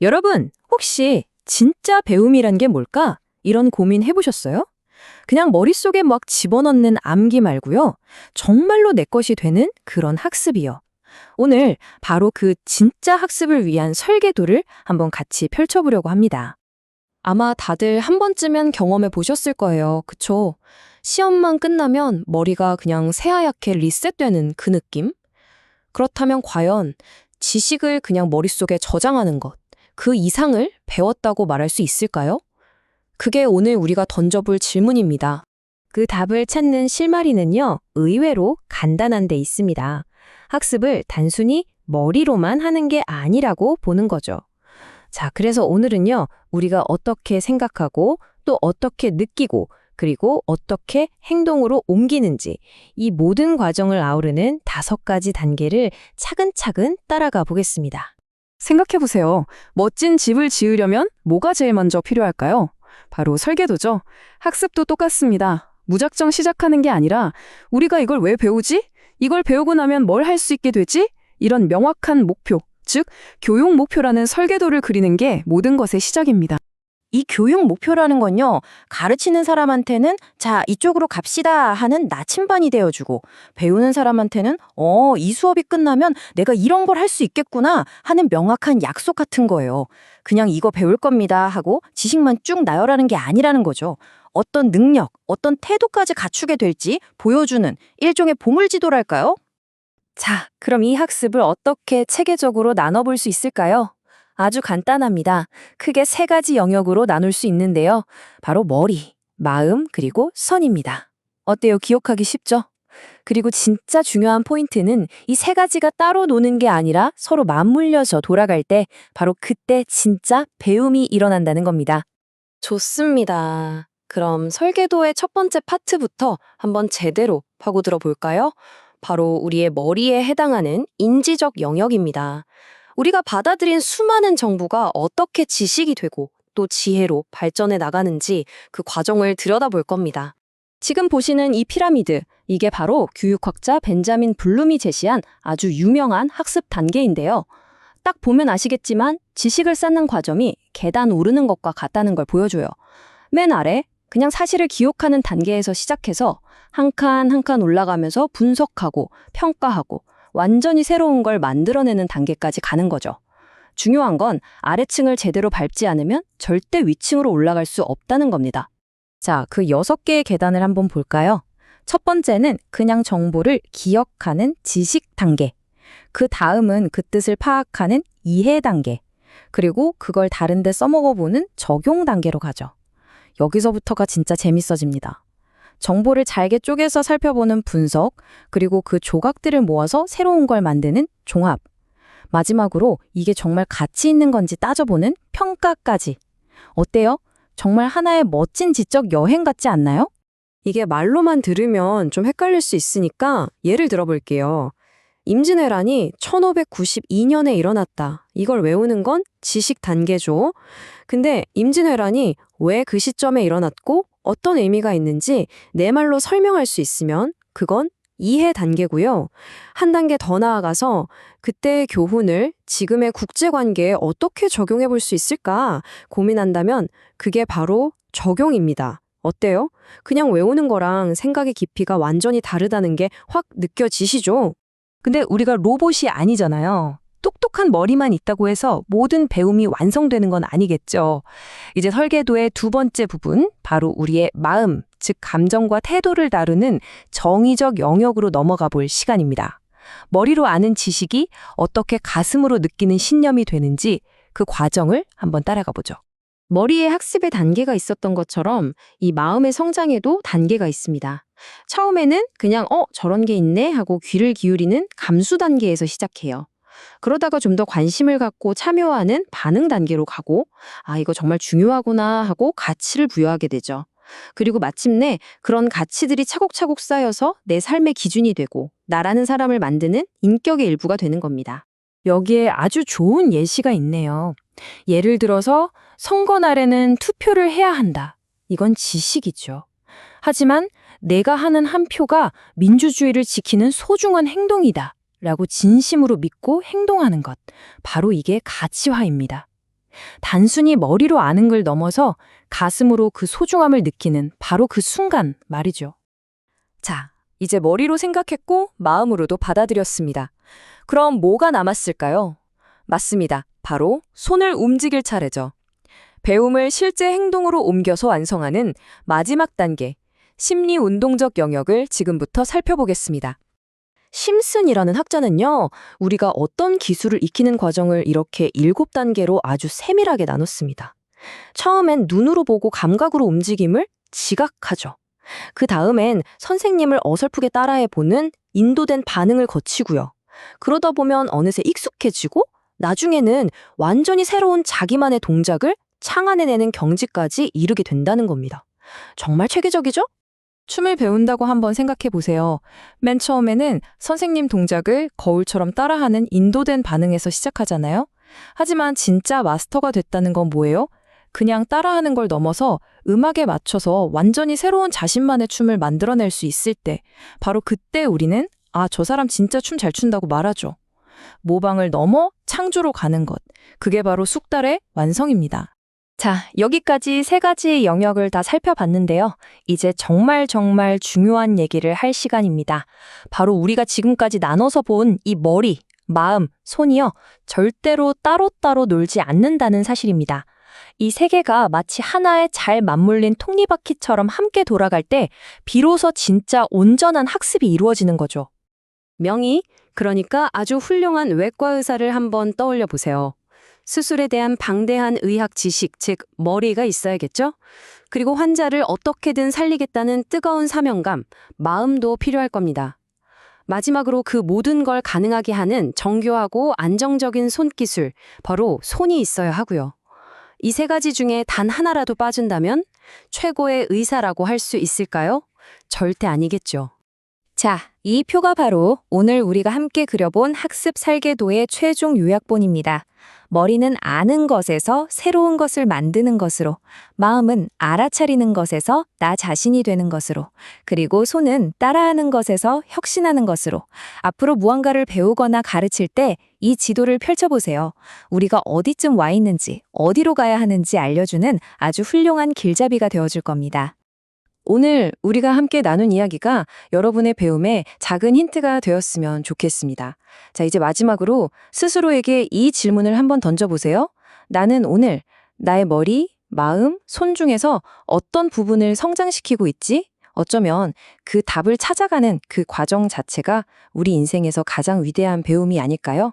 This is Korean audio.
여러분, 혹시 진짜 배움이란 게 뭘까? 이런 고민 해보셨어요? 그냥 머릿속에 막 집어넣는 암기 말고요. 정말로 내 것이 되는 그런 학습이요. 오늘 바로 그 진짜 학습을 위한 설계도를 한번 같이 펼쳐보려고 합니다. 아마 다들 한 번쯤은 경험해 보셨을 거예요. 그쵸? 시험만 끝나면 머리가 그냥 새하얗게 리셋되는 그 느낌? 그렇다면 과연 지식을 그냥 머릿속에 저장하는 것, 그 이상을 배웠다고 말할 수 있을까요? 그게 오늘 우리가 던져볼 질문입니다. 그 답을 찾는 실마리는요, 의외로 간단한 데 있습니다. 학습을 단순히 머리로만 하는 게 아니라고 보는 거죠. 자, 그래서 오늘은요, 우리가 어떻게 생각하고 또 어떻게 느끼고 그리고 어떻게 행동으로 옮기는지 이 모든 과정을 아우르는 5가지 단계를 차근차근 따라가 보겠습니다. 생각해보세요. 멋진 집을 지으려면 뭐가 제일 먼저 필요할까요? 바로 설계도죠. 학습도 똑같습니다. 무작정 시작하는 게 아니라 우리가 이걸 왜 배우지? 이걸 배우고 나면 뭘 할 수 있게 되지? 이런 명확한 목표, 즉 교육 목표라는 설계도를 그리는 게 모든 것의 시작입니다. 이 교육 목표라는 건요, 가르치는 사람한테는 자, 이쪽으로 갑시다 하는 나침반이 되어주고, 배우는 사람한테는 이 수업이 끝나면 내가 이런 걸 할 수 있겠구나 하는 명확한 약속 같은 거예요. 그냥 이거 배울 겁니다 하고 지식만 쭉 나열하는 게 아니라는 거죠. 어떤 능력, 어떤 태도까지 갖추게 될지 보여주는 일종의 보물지도랄까요? 자, 그럼 이 학습을 어떻게 체계적으로 나눠볼 수 있을까요? 아주 간단합니다. 크게 3가지 영역으로 나눌 수 있는데요. 바로 머리, 마음, 그리고 선입니다. 어때요? 기억하기 쉽죠? 그리고 진짜 중요한 포인트는 이 3가지가 따로 노는 게 아니라 서로 맞물려서 돌아갈 때 바로 그때 진짜 배움이 일어난다는 겁니다. 좋습니다. 그럼 설계도의 첫 번째 파트부터 한번 제대로 파고들어 볼까요? 바로 우리의 머리에 해당하는 인지적 영역입니다. 우리가 받아들인 수많은 정보가 어떻게 지식이 되고 또 지혜로 발전해 나가는지 그 과정을 들여다볼 겁니다. 지금 보시는 이 피라미드, 이게 바로 교육학자 벤자민 블룸이 제시한 아주 유명한 학습 단계인데요. 딱 보면 아시겠지만 지식을 쌓는 과정이 계단 오르는 것과 같다는 걸 보여줘요. 맨 아래 그냥 사실을 기억하는 단계에서 시작해서 한 칸 한 칸 올라가면서 분석하고 평가하고 완전히 새로운 걸 만들어내는 단계까지 가는 거죠. 중요한 건 아래층을 제대로 밟지 않으면 절대 위층으로 올라갈 수 없다는 겁니다. 자, 그 6개의 계단을 한번 볼까요? 첫 번째는 그냥 정보를 기억하는 지식 단계. 그 다음은 그 뜻을 파악하는 이해 단계. 그리고 그걸 다른 데 써먹어보는 적용 단계로 가죠. 여기서부터가 진짜 재밌어집니다. 정보를 잘게 쪼개서 살펴보는 분석, 그리고 그 조각들을 모아서 새로운 걸 만드는 종합. 마지막으로 이게 정말 가치 있는 건지 따져보는 평가까지. 어때요? 정말 하나의 멋진 지적 여행 같지 않나요? 이게 말로만 들으면 좀 헷갈릴 수 있으니까 예를 들어볼게요. 임진왜란이 1592년에 일어났다. 이걸 외우는 건 지식 단계죠. 근데 임진왜란이 왜 그 시점에 일어났고 어떤 의미가 있는지 내 말로 설명할 수 있으면 그건 이해 단계고요. 한 단계 더 나아가서 그때의 교훈을 지금의 국제관계에 어떻게 적용해 볼 수 있을까 고민한다면 그게 바로 적용입니다. 어때요? 그냥 외우는 거랑 생각의 깊이가 완전히 다르다는 게 확 느껴지시죠? 근데 우리가 로봇이 아니잖아요. 똑똑한 머리만 있다고 해서 모든 배움이 완성되는 건 아니겠죠. 이제 설계도의 2번째 부분, 바로 우리의 마음, 즉 감정과 태도를 다루는 정의적 영역으로 넘어가 볼 시간입니다. 머리로 아는 지식이 어떻게 가슴으로 느끼는 신념이 되는지 그 과정을 한번 따라가 보죠. 머리에 학습의 단계가 있었던 것처럼 이 마음의 성장에도 단계가 있습니다. 처음에는 그냥 저런 게 있네 하고 귀를 기울이는 감수 단계에서 시작해요. 그러다가 좀 더 관심을 갖고 참여하는 반응 단계로 가고 이거 정말 중요하구나 하고 가치를 부여하게 되죠. 그리고 마침내 그런 가치들이 차곡차곡 쌓여서 내 삶의 기준이 되고 나라는 사람을 만드는 인격의 일부가 되는 겁니다. 여기에 아주 좋은 예시가 있네요. 예를 들어서 선거 날에는 투표를 해야 한다. 이건 지식이죠. 하지만 내가 하는 한 표가 민주주의를 지키는 소중한 행동이다 라고 진심으로 믿고 행동하는 것. 바로 이게 가치화입니다. 단순히 머리로 아는 걸 넘어서 가슴으로 그 소중함을 느끼는 바로 그 순간 말이죠. 자, 이제 머리로 생각했고 마음으로도 받아들였습니다. 그럼 뭐가 남았을까요? 맞습니다. 바로 손을 움직일 차례죠. 배움을 실제 행동으로 옮겨서 완성하는 마지막 단계, 심리 운동적 영역을 지금부터 살펴보겠습니다. 심슨이라는 학자는요, 우리가 어떤 기술을 익히는 과정을 이렇게 7단계로 아주 세밀하게 나눴습니다. 처음엔 눈으로 보고 감각으로 움직임을 지각하죠. 그 다음엔 선생님을 어설프게 따라해보는 인도된 반응을 거치고요. 그러다 보면 어느새 익숙해지고 나중에는 완전히 새로운 자기만의 동작을 창안해내는 경지까지 이르게 된다는 겁니다. 정말 체계적이죠? 춤을 배운다고 한번 생각해 보세요. 맨 처음에는 선생님 동작을 거울처럼 따라하는 인도된 반응에서 시작하잖아요. 하지만 진짜 마스터가 됐다는 건 뭐예요? 그냥 따라하는 걸 넘어서 음악에 맞춰서 완전히 새로운 자신만의 춤을 만들어낼 수 있을 때, 바로 그때 우리는 아, 저 사람 진짜 춤 잘 춘다고 말하죠. 모방을 넘어 창조로 가는 것. 그게 바로 숙달의 완성입니다. 자, 여기까지 3가지의 영역을 다 살펴봤는데요. 이제 정말 중요한 얘기를 할 시간입니다. 바로 우리가 지금까지 나눠서 본 이 머리, 마음, 손이요. 절대로 따로따로 놀지 않는다는 사실입니다. 이 3개가 마치 하나의 잘 맞물린 톱니바퀴처럼 함께 돌아갈 때 비로소 진짜 온전한 학습이 이루어지는 거죠. 명의, 그러니까 아주 훌륭한 외과 의사를 한번 떠올려 보세요. 수술에 대한 방대한 의학 지식, 즉 머리가 있어야겠죠? 그리고 환자를 어떻게든 살리겠다는 뜨거운 사명감, 마음도 필요할 겁니다. 마지막으로 그 모든 걸 가능하게 하는 정교하고 안정적인 손기술, 바로 손이 있어야 하고요. 이 3가지 중에 단 하나라도 빠진다면 최고의 의사라고 할 수 있을까요? 절대 아니겠죠. 자, 이 표가 바로 오늘 우리가 함께 그려본 학습 설계도의 최종 요약본입니다. 머리는 아는 것에서 새로운 것을 만드는 것으로, 마음은 알아차리는 것에서 나 자신이 되는 것으로, 그리고 손은 따라하는 것에서 혁신하는 것으로. 앞으로 무언가를 배우거나 가르칠 때 이 지도를 펼쳐보세요. 우리가 어디쯤 와 있는지, 어디로 가야 하는지 알려주는 아주 훌륭한 길잡이가 되어줄 겁니다. 오늘 우리가 함께 나눈 이야기가 여러분의 배움에 작은 힌트가 되었으면 좋겠습니다. 자, 이제 마지막으로 스스로에게 이 질문을 한번 던져보세요. 나는 오늘 나의 머리, 마음, 손 중에서 어떤 부분을 성장시키고 있지? 어쩌면 그 답을 찾아가는 그 과정 자체가 우리 인생에서 가장 위대한 배움이 아닐까요?